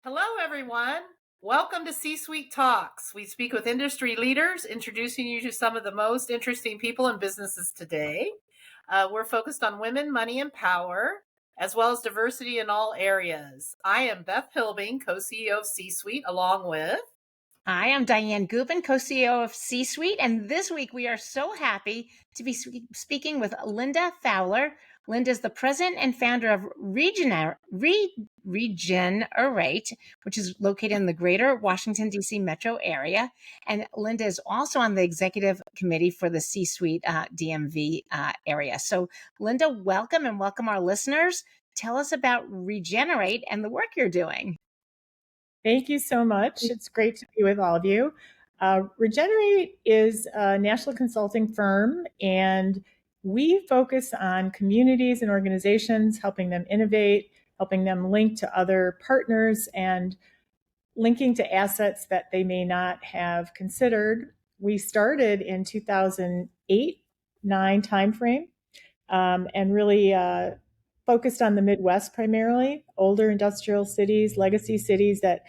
Hello, everyone. Welcome to C-Suite Talks. We speak with industry leaders, introducing you to some of the most interesting people in businesses today. We're focused on women, money, and power, as well as diversity in all areas. I am Beth Hilbing, co-CEO of C-Suite, along with... I am Dianne Gubin, co-CEO of C-Suite, and this week we are so happy to be speaking with Linda Fowler. Linda is the president and founder of Regenerate, which is located in the greater Washington, D.C. metro area. And Linda is also on the executive committee for the C-Suite DMV area. So Linda, welcome and welcome our listeners. Tell us about Regenerate and the work you're doing. Thank you so much. It's great to be with all of you. Regenerate is a national consulting firm, and we focus on communities and organizations, helping them innovate, helping them link to other partners, and linking to assets that they may not have considered. We started in 2008-9 timeframe, and really focused on the Midwest primarily, older industrial cities, legacy cities that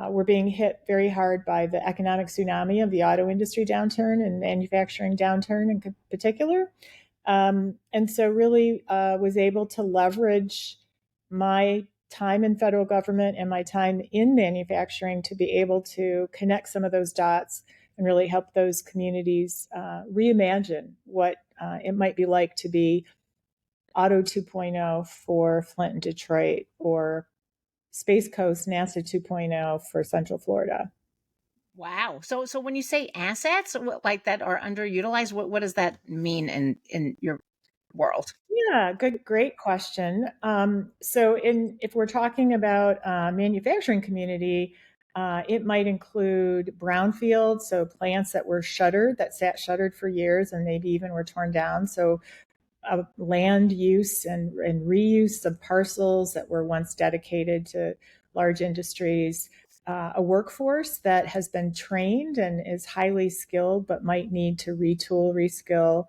were being hit very hard by the economic tsunami of the auto industry downturn and manufacturing downturn in particular. And so really was able to leverage my time in federal government and my time in manufacturing to be able to connect some of those dots and really help those communities reimagine what it might be like to be Auto 2.0 for Flint and Detroit, or Space Coast NASA 2.0 for Central Florida. Wow. So when you say assets like that are underutilized, what does that mean in your world? Yeah, great question. If we're talking about manufacturing community, it might include brownfields, so plants that were shuttered, that sat shuttered for years and maybe even were torn down. So land use and reuse of parcels that were once dedicated to large industries, a workforce that has been trained and is highly skilled but might need to retool, reskill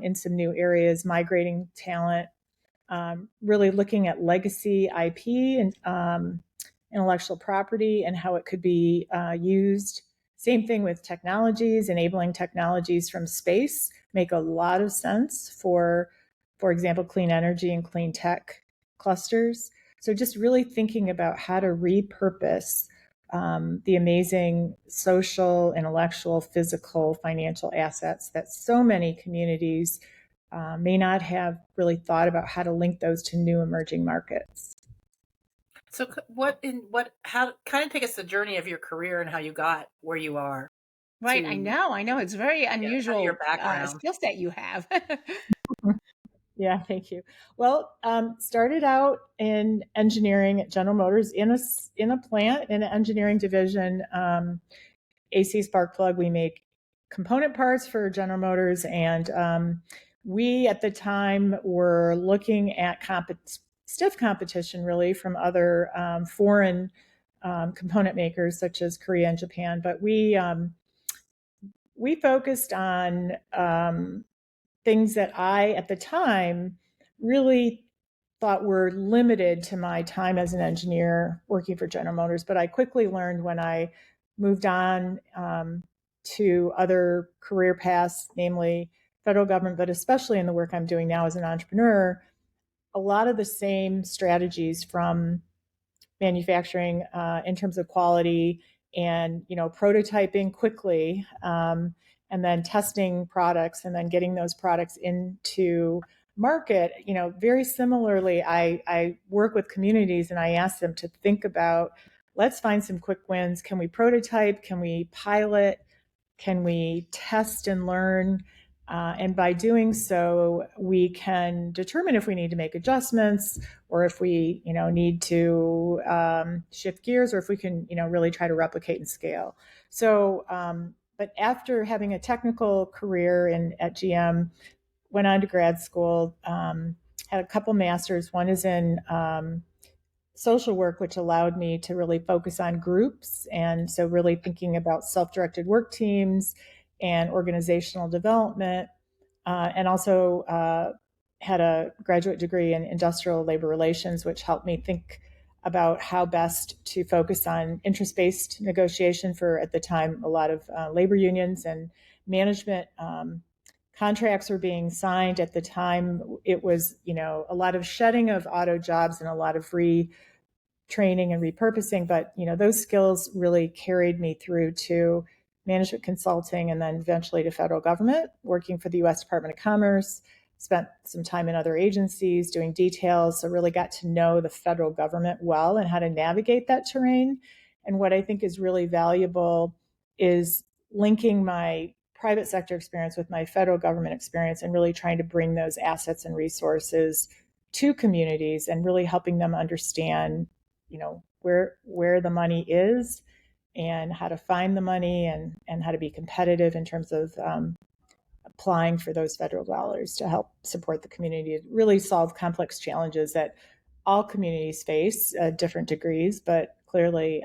in some new areas, migrating talent, really looking at legacy IP and intellectual property and how it could be used. Same thing with technologies, enabling technologies from space make a lot of sense for example, clean energy and clean tech clusters. So just really thinking about how to repurpose the amazing social, intellectual, physical, financial assets that so many communities may not have really thought about how to link those to new emerging markets. So how kind of take us the journey of your career and how you got where you are. Right. I know. It's very unusual your background. Skill set you have. Yeah, thank you. Well, started out in engineering at General Motors in a plant in an engineering division. AC spark plug. We make component parts for General Motors, and we at the time were looking at stiff competition really from other foreign component makers such as Korea and Japan. But we focused on things that I, at the time, really thought were limited to my time as an engineer working for General Motors. But I quickly learned when I moved on to other career paths, namely federal government, but especially in the work I'm doing now as an entrepreneur, a lot of the same strategies from manufacturing in terms of quality and prototyping quickly, and then testing products and then getting those products into market. Very similarly, I work with communities and I ask them to think about, let's find some quick wins. Can we prototype? Can we pilot? Can we test and learn? And by doing so, we can determine if we need to make adjustments or if we, need to shift gears, or if we can, really try to replicate and scale. So, but after having a technical career at GM, went on to grad school, had a couple masters. One is in social work, which allowed me to really focus on groups. And so really thinking about self-directed work teams and organizational development, and also had a graduate degree in industrial labor relations, which helped me think about how best to focus on interest-based negotiation for, at the time, a lot of labor unions and management contracts were being signed. At the time, it was, a lot of shedding of auto jobs and a lot of retraining and repurposing. But, those skills really carried me through to management consulting and then eventually to federal government, working for the U.S. Department of Commerce. Spent some time in other agencies doing details, so really got to know the federal government well and how to navigate that terrain. And what I think is really valuable is linking my private sector experience with my federal government experience and really trying to bring those assets and resources to communities and really helping them understand, where the money is and how to find the money and how to be competitive in terms of applying for those federal dollars to help support the community to really solve complex challenges that all communities face at different degrees, but clearly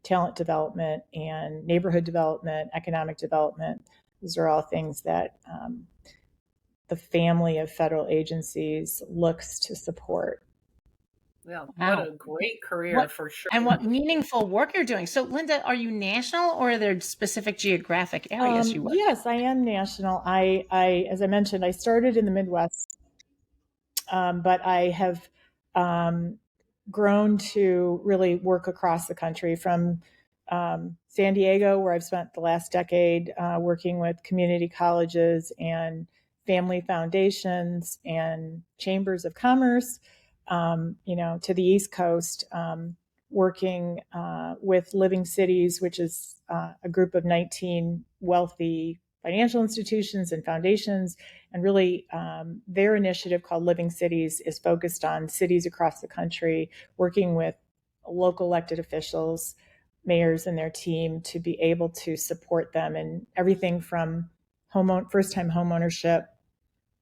talent development and neighborhood development, economic development, those are all things that the family of federal agencies looks to support. Yeah, Wow. what a great career for sure. And what meaningful work you're doing. So, Linda, are you national or are there specific geographic areas you work? Yes, I am national. I, as I mentioned, I started in the Midwest, but I have grown to really work across the country, from San Diego, where I've spent the last decade working with community colleges and family foundations and chambers of commerce, to the East Coast, working with Living Cities, which is a group of 19 wealthy financial institutions and foundations. And really, their initiative called Living Cities is focused on cities across the country, working with local elected officials, mayors and their team to be able to support them in everything from first-time homeownership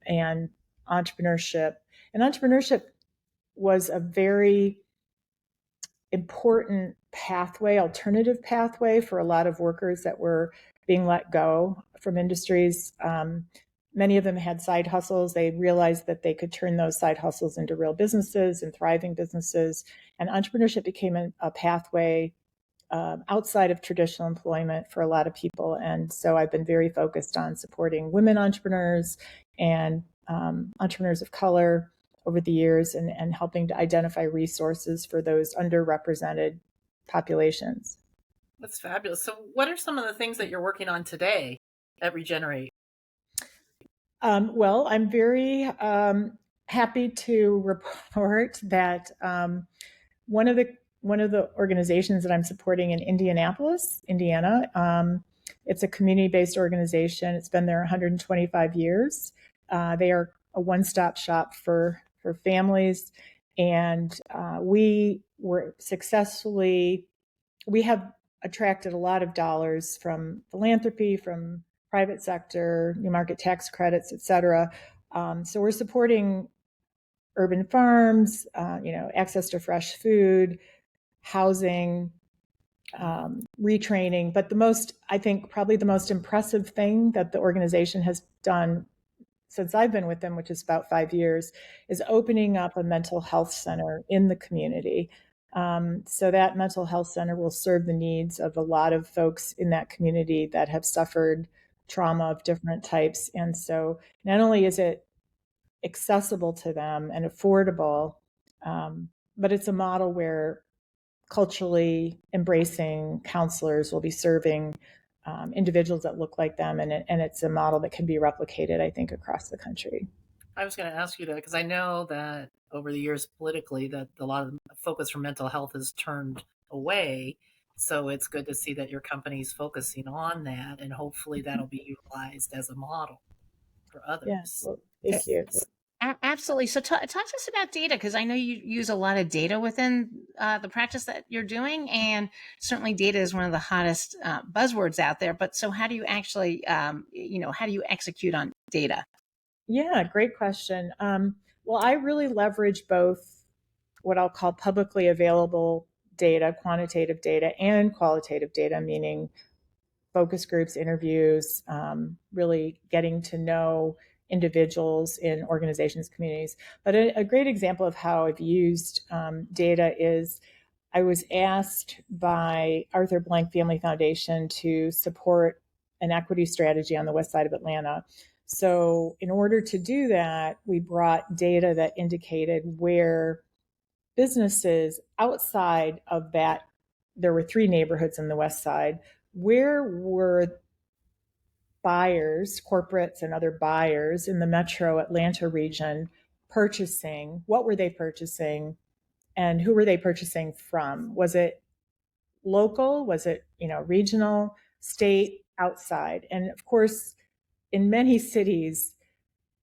and entrepreneurship. And entrepreneurship was a very important alternative pathway for a lot of workers that were being let go from industries. Many of them had side hustles. They realized that they could turn those side hustles into real businesses and thriving businesses. And entrepreneurship became a pathway outside of traditional employment for a lot of people. And so I've been very focused on supporting women entrepreneurs and entrepreneurs of color over the years and helping to identify resources for those underrepresented populations. That's fabulous. So what are some of the things that you're working on today at Regenerate? Well, I'm very happy to report that one of the organizations that I'm supporting in Indianapolis, Indiana, it's a community-based organization. It's been there 125 years. They are a one-stop shop for families, and we have attracted a lot of dollars from philanthropy, from private sector, new market tax credits, et cetera. So we're supporting urban farms, access to fresh food, housing, retraining. But probably the most impressive thing that the organization has done since I've been with them, which is about 5 years, is opening up a mental health center in the community. So that mental health center will serve the needs of a lot of folks in that community that have suffered trauma of different types. And so not only is it accessible to them and affordable, but it's a model where culturally embracing counselors will be serving individuals that look like them. And it's a model that can be replicated, I think, across the country. I was going to ask you that because I know that over the years politically that a lot of focus from mental health has turned away. So it's good to see that your company's focusing on that, and hopefully that'll be utilized as a model for others. Yes, well, thank you. Absolutely. So talk to us about data, because I know you use a lot of data within the practice that you're doing, and certainly data is one of the hottest buzzwords out there. But so how do you actually, how do you execute on data? Yeah, great question. Well, I really leverage both what I'll call publicly available data, quantitative data, and qualitative data, meaning focus groups, interviews, really getting to know individuals in organizations, communities. But a great example of how I've used data is I was asked by Arthur Blank Family Foundation to support an equity strategy on the west side of Atlanta. So in order to do that, we brought data that indicated where businesses outside of that, there were 3 neighborhoods in the west side, where were buyers, corporates and other buyers in the metro Atlanta region purchasing? What were they purchasing? And who were they purchasing from? Was it local? Was it, regional, state, outside? And of course, in many cities,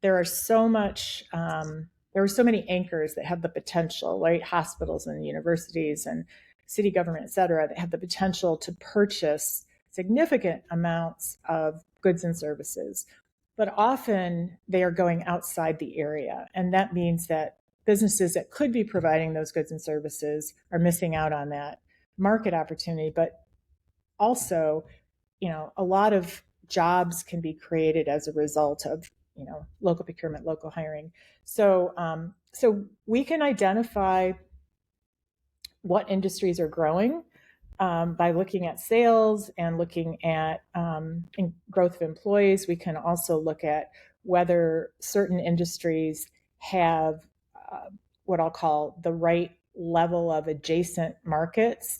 there are so many anchors that have the potential, right? Hospitals and universities and city government, et cetera, that have the potential to purchase significant amounts of goods and services. But often they are going outside the area. And that means that businesses that could be providing those goods and services are missing out on that market opportunity. But also, a lot of jobs can be created as a result of, local procurement, local hiring. So we can identify what industries are growing by looking at sales and looking at growth of employees. We can also look at whether certain industries have what I'll call the right level of adjacent markets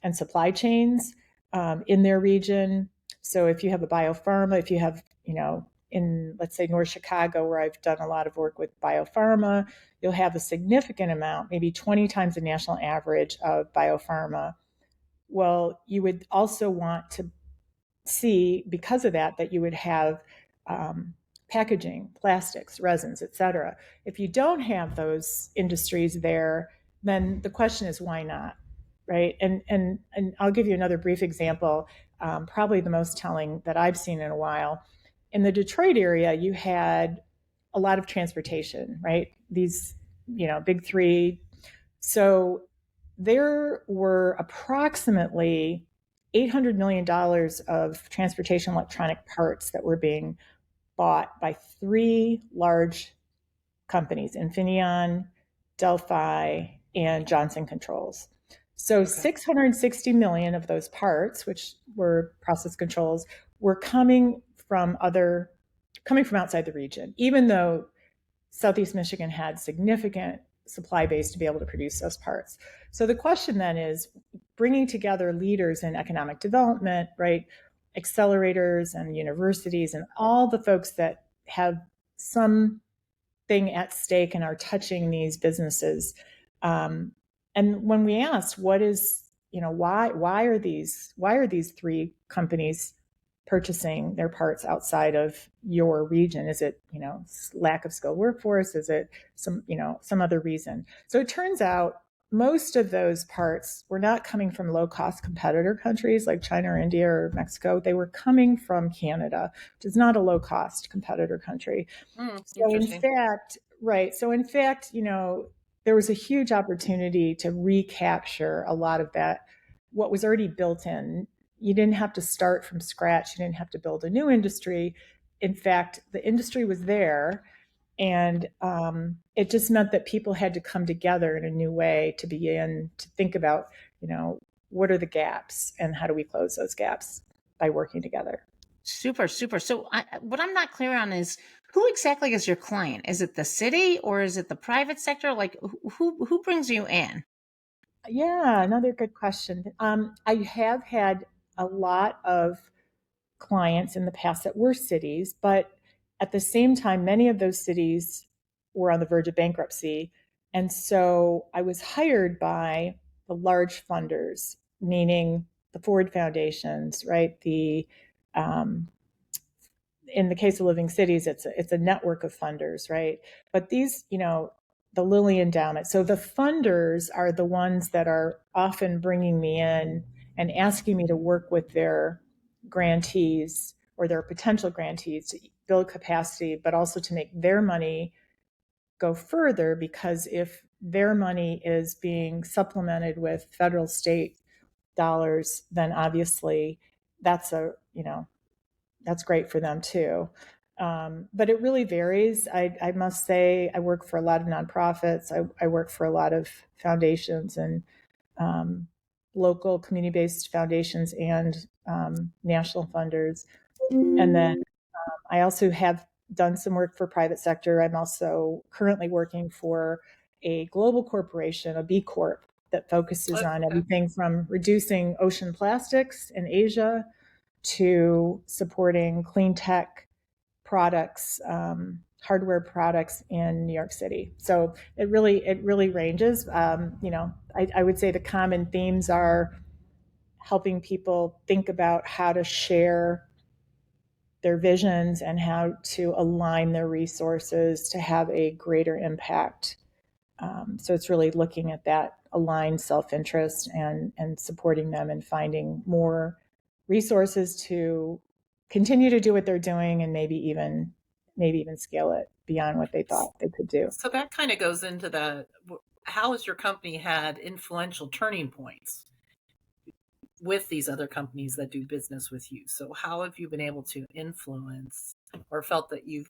and supply chains in their region. So if you have a biopharma, if you have, in, let's say, North Chicago, where I've done a lot of work with biopharma, you'll have a significant amount, maybe 20 times the national average of biopharma. Well, you would also want to see, because of that, that you would have packaging, plastics, resins, et cetera. If you don't have those industries there, then the question is, why not? Right? And I'll give you another brief example, probably the most telling that I've seen in a while. In the Detroit area, you had a lot of transportation, right? These, big 3. So there were approximately $800 million of transportation electronic parts that were being bought by 3 large companies, Infineon, Delphi, and Johnson Controls. So okay. 660 million of those parts, which were process controls, were coming from outside the region, even though Southeast Michigan had significant supply base to be able to produce those parts. So the question then is bringing together leaders in economic development, right? Accelerators and universities and all the folks that have something at stake and are touching these businesses. And when we asked, what is, why are these 3 companies purchasing their parts outside of your region? Is it, lack of skilled workforce? Is it some other reason? So it turns out most of those parts were not coming from low-cost competitor countries like China or India or Mexico. They were coming from Canada, which is not a low-cost competitor country. So in fact, there was a huge opportunity to recapture a lot of that, what was already built in. You didn't have to start from scratch. You didn't have to build a new industry. In fact, the industry was there, and it just meant that people had to come together in a new way to begin to think about, what are the gaps and how do we close those gaps by working together. Super, super. So what I'm not clear on is, who exactly is your client? Is it the city or is it the private sector? Like, who brings you in? Yeah, another good question. I have had a lot of clients in the past that were cities, but at the same time, many of those cities were on the verge of bankruptcy. And so I was hired by the large funders, meaning the Ford Foundations, right? In the case of Living Cities, it's a network of funders, right? But these, the Lilly Endowment. So the funders are the ones that are often bringing me in and asking me to work with their grantees or their potential grantees to build capacity, but also to make their money go further, because if their money is being supplemented with federal state dollars, then obviously that's great for them too. But it really varies. I must say, I work for a lot of nonprofits. I work for a lot of foundations and local community-based foundations and national funders. And then I also have done some work for private sector. I'm also currently working for a global corporation, a B Corp, that focuses on everything from reducing ocean plastics in Asia to supporting clean tech products, hardware products in New York City. So it really ranges. I would say the common themes are helping people think about how to share their visions and how to align their resources to have a greater impact. So it's really looking at that aligned self-interest and supporting them and finding more resources to continue to do what they're doing and maybe even scale it beyond what they thought they could do. So that kind of goes into how has your company had influential turning points with these other companies that do business with you? So how have you been able to influence or felt that you've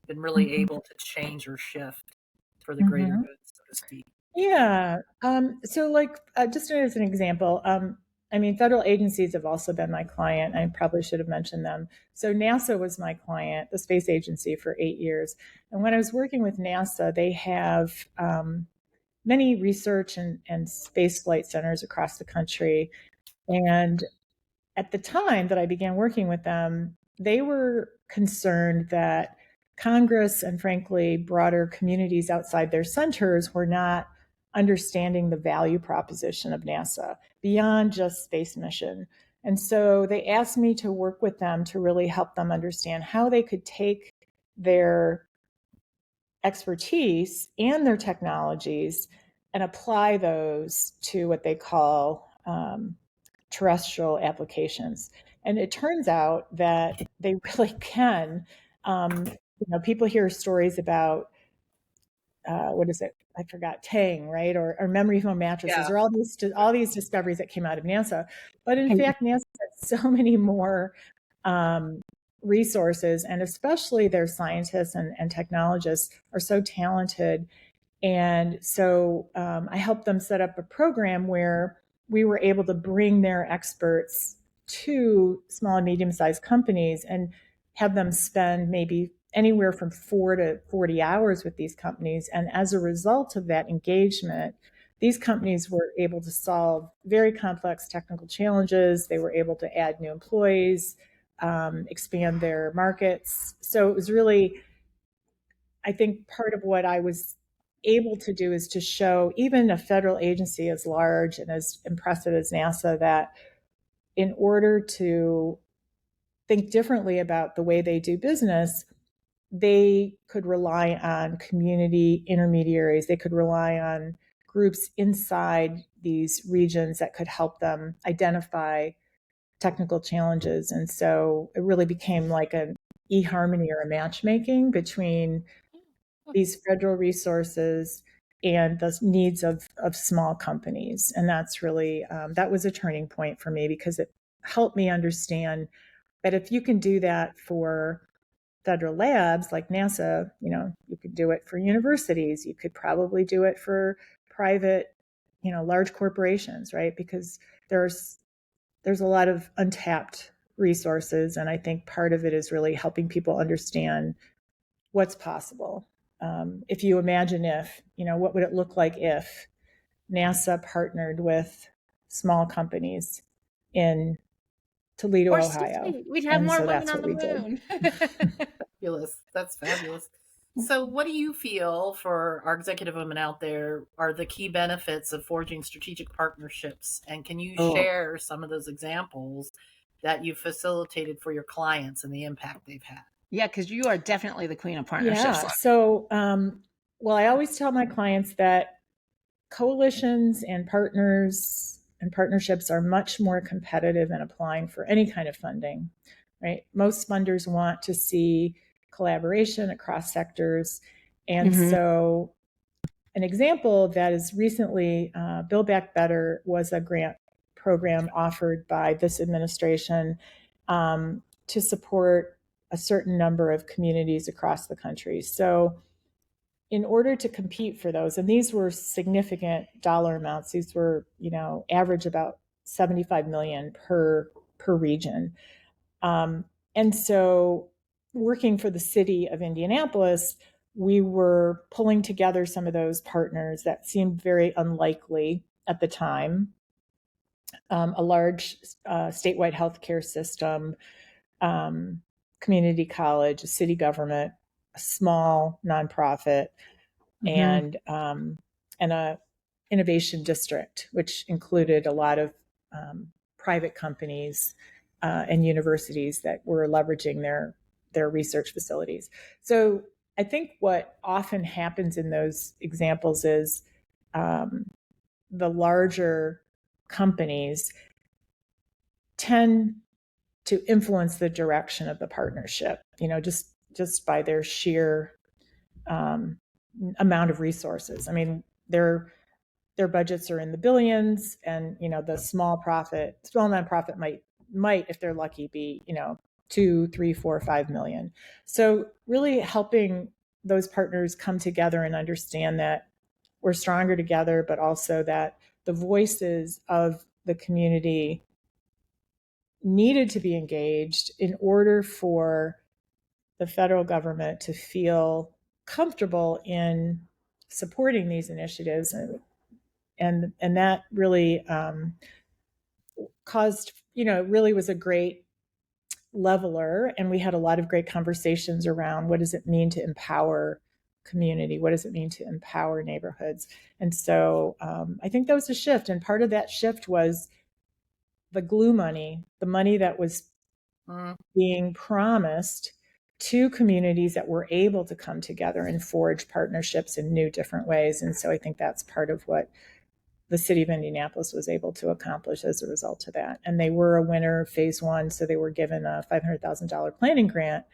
been really able to change or shift for the greater good, so to speak? Yeah. So like, just as an example, federal agencies have also been my client. I probably should have mentioned them. So NASA was my client, the space agency, for 8 years. And when I was working with NASA, they have many research and space flight centers across the country. And at the time that I began working with them, they were concerned that Congress and frankly, broader communities outside their centers were not understanding the value proposition of NASA beyond just space mission. And so they asked me to work with them to really help them understand how they could take their expertise and their technologies and apply those to what they call terrestrial applications. And it turns out that they really can. People hear stories about what is it? I forgot, Tang, right? Or memory foam mattresses, or all these discoveries that came out of NASA. But in fact, NASA has so many more resources, and especially their scientists and technologists are so talented. And so I helped them set up a program where we were able to bring their experts to small and medium-sized companies and have them spend maybe anywhere from 4 to 40 hours with these companies. And as a result of that engagement, these companies were able to solve very complex technical challenges. They were able to add new employees, expand their markets. So it was really, I think, part of what I was able to do is to show even a federal agency as large and as impressive as NASA that in order to think differently about the way they do business, they could rely on community intermediaries. They could rely on groups inside these regions that could help them identify technical challenges. And so it really became like an eHarmony or a matchmaking between these federal resources and the needs of small companies. And that's really, that was a turning point for me because it helped me understand that if you can do that for federal labs like NASA, you could do it for universities. You could probably do it for private, large corporations, right? Because there's a lot of untapped resources. And I think part of it is really helping people understand what's possible. If you imagine what would it look like if NASA partnered with small companies in Toledo, Ohio. We'd have more so women that's on what the we moon. Fabulous. That's fabulous. So what do you feel, for our executive women out there, are the key benefits of forging strategic partnerships? And can you share some of those examples that you facilitated for your clients and the impact they've had? Yeah, because you are definitely the queen of partnerships. Yeah. So, I always tell my clients that coalitions and partners and partnerships are much more competitive in applying for any kind of funding, right? Most funders want to see collaboration across sectors. And so an example of that is recently Build Back Better was a grant program offered by this administration to support a certain number of communities across the country. So in order to compete for those, and these were significant dollar amounts, these were, average about 75 million per region. And so working for the city of Indianapolis, we were pulling together some of those partners that seemed very unlikely at the time. A large statewide healthcare system, community college, a city government, a small nonprofit, and a innovation district, which included a lot of private companies and universities that were leveraging their research facilities. So I think what often happens in those examples is the larger companies tend to influence the direction of the partnership, just by their sheer amount of resources. I mean, their budgets are in the billions, and the small nonprofit might, if they're lucky, be 2, 3, 4, 5 million. So really helping those partners come together and understand that we're stronger together, but also that the voices of the community needed to be engaged in order for the federal government to feel comfortable in supporting these initiatives, and that really caused, really was a great leveler. And we had a lot of great conversations around what does it mean to empower community? What does it mean to empower neighborhoods? And so I think that was a shift. And part of that shift was the glue money, the money that was being promised to communities that were able to come together and forge partnerships in new, different ways. And so I think that's part of what the city of Indianapolis was able to accomplish as a result of that. And they were a winner of phase 1, so they were given a $500,000 planning grant,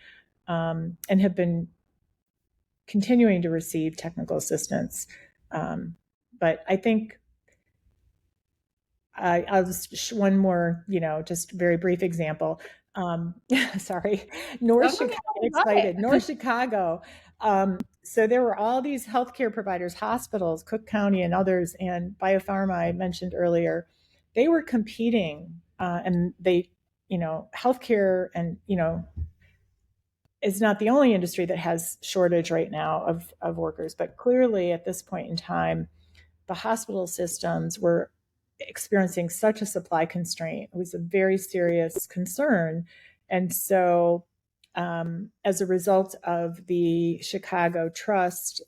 and have been continuing to receive technical assistance. But I think I'll just one more, just very brief example. Sorry, North Chicago. So there were all these healthcare providers, hospitals, Cook County and others, and biopharma I mentioned earlier. They were competing, and they, healthcare and, is not the only industry that has shortage right now of workers, but clearly at this point in time, the hospital systems were experiencing such a supply constraint. It was a very serious concern. And so as a result of the Chicago Trust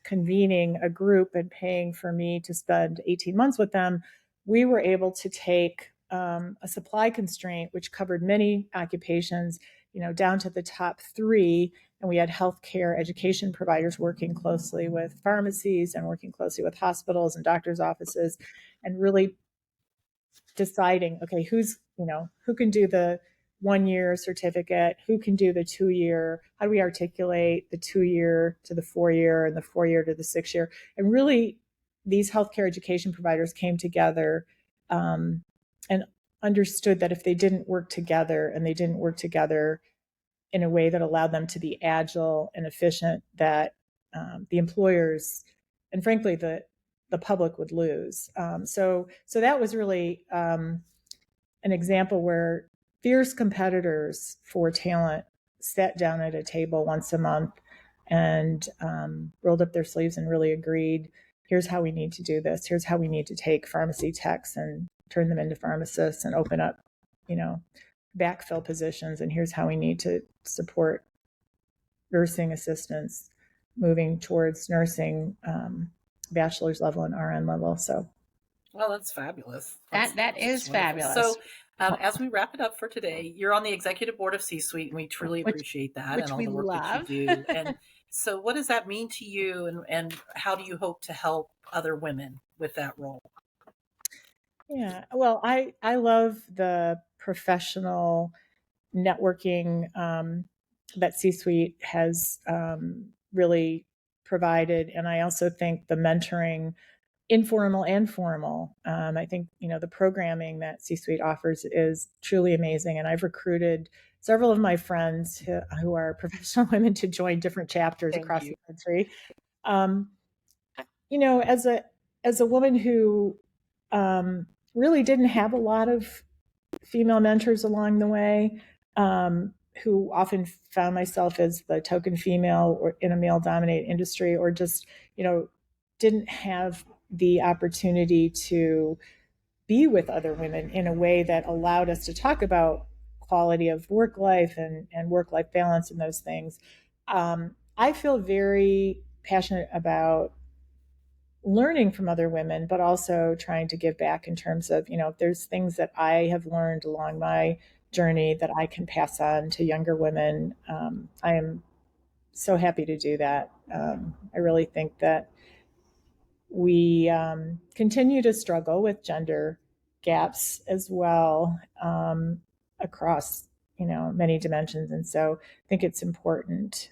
convening a group and paying for me to spend 18 months with them, we were able to take a supply constraint, which covered many occupations, down to the top 3. And we had healthcare education providers working closely with pharmacies and working closely with hospitals and doctors' offices, and really deciding, okay, who can do the 1-year certificate, who can do the 2-year, how do we articulate the 2-year to the 4-year and the 4-year to the 6-year. And really, these healthcare education providers came together and understood that if they didn't work together, and they didn't work together in a way that allowed them to be agile and efficient, that the employers and frankly the public would lose. So that was really an example where fierce competitors for talent sat down at a table once a month and rolled up their sleeves and really agreed, here's how we need to do this. Here's how we need to take pharmacy techs and turn them into pharmacists and open up, backfill positions. And here's how we need to support nursing assistants moving towards nursing bachelor's level and RN level. So, well, that's fabulous. That is fabulous. So, as we wrap it up for today, you're on the executive board of C-Suite, and we truly appreciate that and all the work that you do. And so, what does that mean to you, and how do you hope to help other women with that role? Yeah, well, I love the professional networking that C-Suite has really provided, and I also think the mentoring, informal and formal. I think the programming that C-Suite offers is truly amazing, and I've recruited several of my friends who are professional women to join different chapters Thank across you. the country. As a woman who really didn't have a lot of female mentors along the way, who often found myself as the token female or in a male-dominated industry, or just, didn't have the opportunity to be with other women in a way that allowed us to talk about quality of work life and work-life balance and those things. I feel very passionate about learning from other women, but also trying to give back in terms of, if there's things that I have learned along my journey that I can pass on to younger women. I am so happy to do that. I really think that we continue to struggle with gender gaps as well, across, many dimensions. And so I think it's important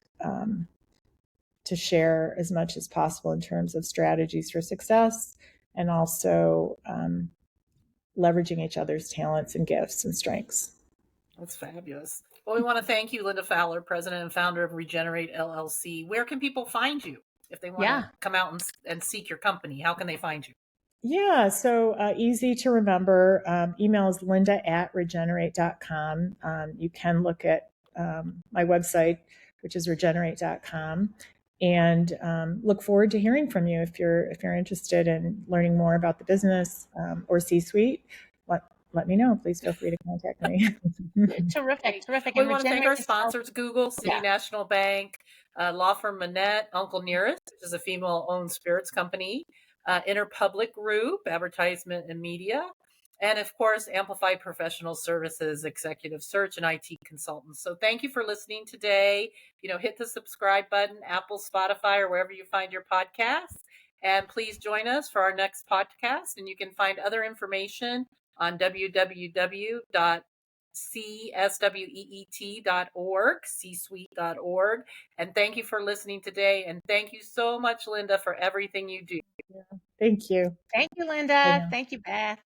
to share as much as possible in terms of strategies for success, and also leveraging each other's talents and gifts and strengths. That's fabulous. Well, we want to thank you, Linda Fowler, president and founder of Regenerate LLC. Where can people find you if they want to come out and seek your company? How can they find you? Yeah, so easy to remember. Email is linda@regenerate.com. You can look at my website, which is regenerate.com, and look forward to hearing from you if you're interested in learning more about the business or C-suite. Let me know. Please feel free to contact me. Terrific. We want to thank our sponsors: Google, City National Bank, law firm Manette, Uncle Nearest, which is a female-owned spirits company, Interpublic Group, advertisement and media, and of course, Amplified Professional Services, executive search and IT consultants. So thank you for listening today. Hit the subscribe button, Apple, Spotify, or wherever you find your podcasts. And please join us for our next podcast. And you can find other information on www.csweet.org, csuite.org. And thank you for listening today. And thank you so much, Linda, for everything you do. Thank you. Thank you, Linda. Thank you, Beth.